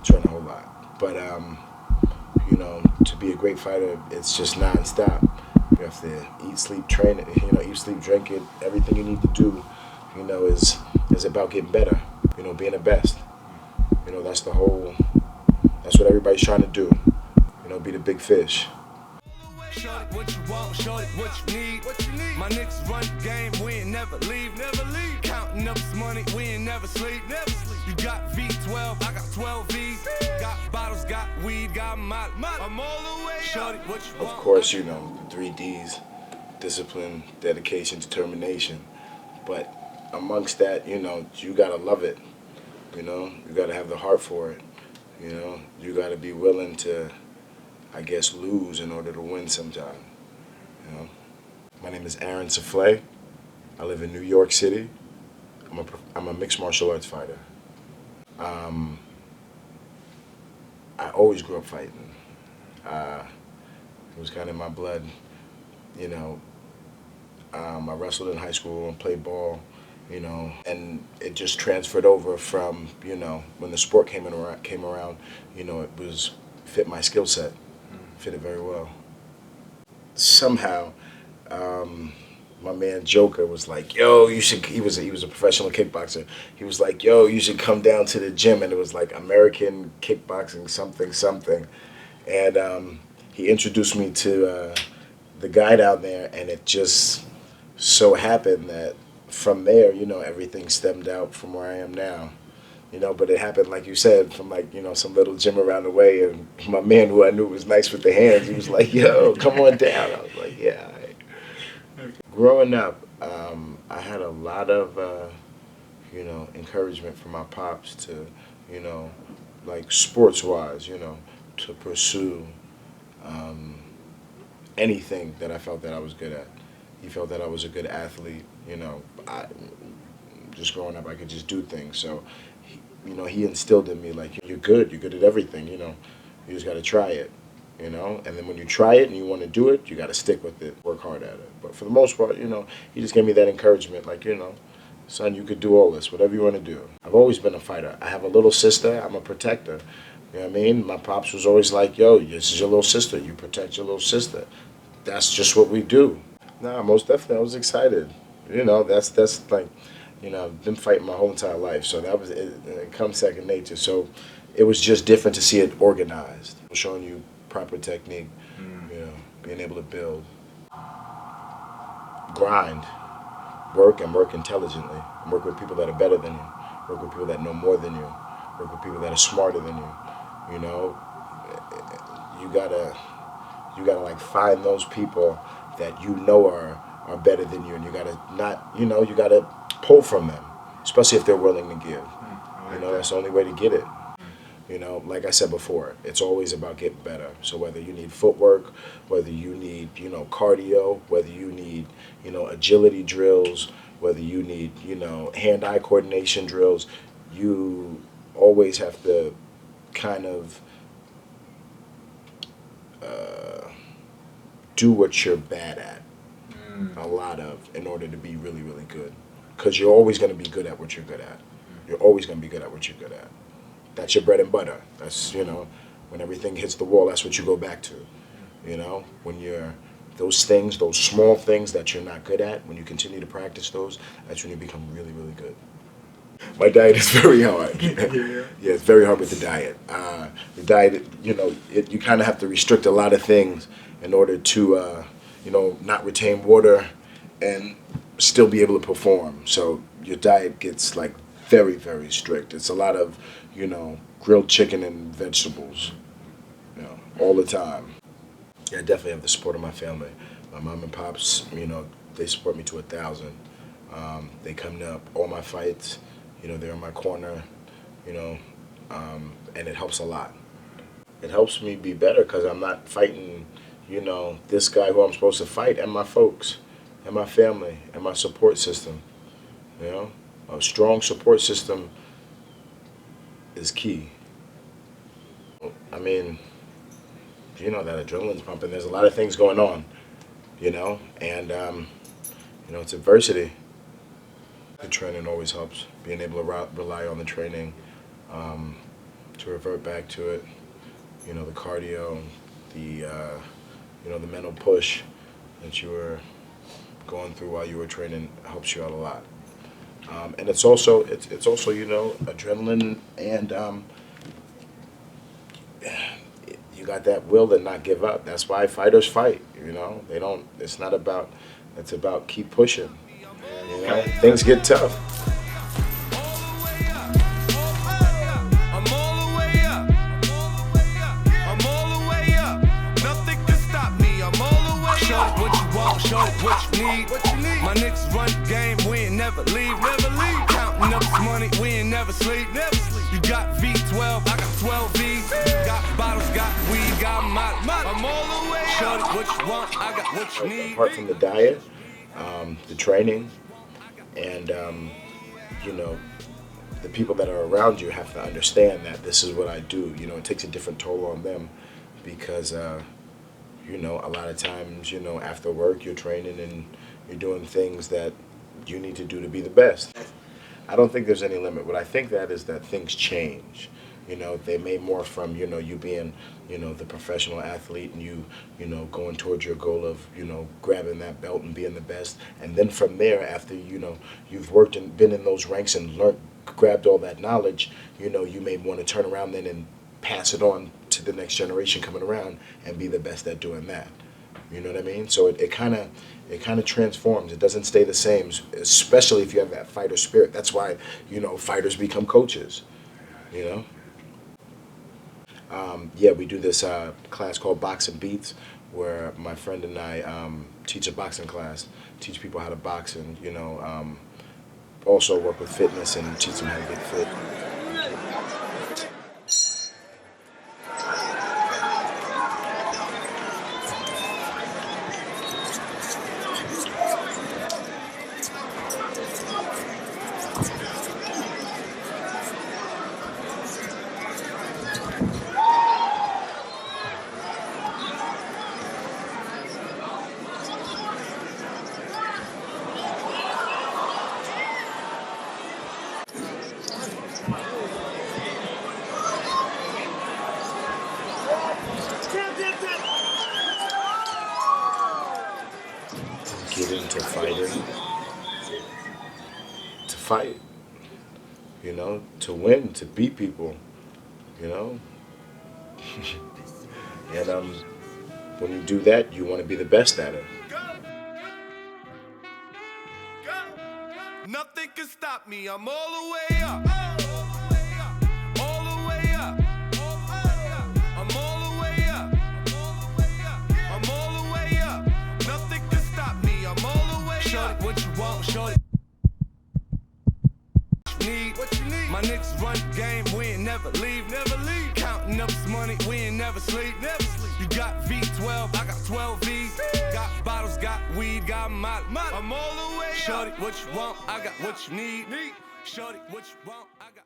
train a whole lot. But to be a great fighter, it's just nonstop. You have to eat, sleep, train it. Eat, sleep, drink it. Everything you need to do, is about getting better. Being the best. That's the whole. That's what everybody's trying to do. Be the big fish. Shorty, what you want, shorty, what you need. My niggas run the game, we ain't never leave. Counting up this money, we ain't never sleep. You got V12, I got 12 V's. Got bottles, got weed, got molly. I'm all the way shorty, what you want. Of course, the 3 Ds: discipline, dedication, determination. But amongst that, you gotta love it. You gotta have the heart for it. You gotta be willing to, I guess, lose in order to win sometime. You know. My name is Aaron Soufflé. I live in New York City. I'm a mixed martial arts fighter. I always grew up fighting. It was kind of in my blood. You know, I wrestled in high school and played ball. And it just transferred over from, when the sport came around, it was fit my skill set, fit it very well. Somehow, my man Joker was like, "Yo, you should." He was a professional kickboxer. He was like, "Yo, you should come down to the gym," and it was like American Kickboxing something something, and he introduced me to the guy down there, and it just so happened that from there, everything stemmed out from where I am now. But it happened, like you said, from some little gym around the way, and my man who I knew was nice with the hands, he was like, "Yo, come on down." I was like, "Yeah." All right. Growing up, I had a lot of, encouragement from my pops to, like sports-wise, to pursue anything that I felt that I was good at. He felt that I was a good athlete. Just growing up, I could just do things. So, he instilled in me like, you're good. You're good at everything. You just got to try it. And then when you try it and you want to do it, you got to stick with it, work hard at it. But for the most part, he just gave me that encouragement, like, son, you could do all this, whatever you want to do. I've always been a fighter. I have a little sister. I'm a protector. You know what I mean? My pops was always like, "Yo, this is your little sister. You protect your little sister." That's just what we do. Nah, most definitely, I was excited. That's like, I've been fighting my whole entire life, so that was it. It comes second nature. So it was just different to see it organized, showing you proper technique, being able to build, grind, work, and work intelligently, and work with people that are better than you, work with people that know more than you, work with people that are smarter than you. You know, you gotta like find those people that are better than you, and you gotta not you gotta pull from them, especially if they're willing to give. That's the only way to get it. Like I said before, it's always about getting better. So whether you need footwork, whether you need, cardio, whether you need, agility drills, whether you need, hand-eye coordination drills, you always have to kind of do what you're bad at, a lot of, in order to be really, really good. Because you're always going to be good at what you're good at. You're always going to be good at what you're good at. That's your bread and butter. That's, when everything hits the wall, that's what you go back to. When you're, those things, those small things that you're not good at, when you continue to practice those, that's when you become really, really good. My diet is very hard. Yeah, it's very hard with the diet. The diet, you kind of have to restrict a lot of things in order to, not retain water and still be able to perform. So your diet gets like very, very strict. It's a lot of, grilled chicken and vegetables, all the time. Yeah, I definitely have the support of my family. My mom and pops, they support me to 1,000. They come to all my fights. They're in my corner, and it helps a lot. It helps me be better because I'm not fighting, this guy who I'm supposed to fight, and my folks, and my family, and my support system. A strong support system is key. I mean, that adrenaline's pumping. There's a lot of things going on, and it's adversity. The training always helps. Being able to rely on the training, to revert back to it. You know, the cardio, the the mental push that you were going through while you were training helps you out a lot. And it's also adrenaline, and you got that will to not give up. That's why fighters fight. They don't. It's not about. It's about keep pushing. Things get tough. Shorty, what you need? My niggas run the game, we ain't never leave. Counting up this money, we ain't never sleep. You got V12, I got 12 V's. Got bottles, got weed, got molly. I'm all the way. Shorty, what you want? I got what you need. Apart from the diet, the training, and the people that are around you have to understand that this is what I do. It takes a different toll on them because. A lot of times, after work, you're training and you're doing things that you need to do to be the best. I don't think there's any limit. What I think that is that things change. They may morph from, you being, the professional athlete and you going towards your goal of, grabbing that belt and being the best. And then from there, after, you've worked and been in those ranks and grabbed all that knowledge, you may want to turn around then and pass it on to the next generation coming around and be the best at doing that. You know what I mean? So it kind of transforms. It doesn't stay the same, especially if you have that fighter spirit. That's why fighters become coaches. We do this class called Boxing Beats, where my friend and I teach a boxing class, teach people how to box, and also work with fitness and teach them how to get fit. Get into fighting, to fight, to win, to beat people, and when you do that, you want to be the best at it. Nothing can stop me, I'm all the way up. My niggas run the game, we ain't never leave. Counting up this money, we ain't never sleep. You got V12, I got 12 V's. Got bottles, got weed, got molly. I'm all the way. Shorty, what you want? I got what you need. Shorty, what you want? I got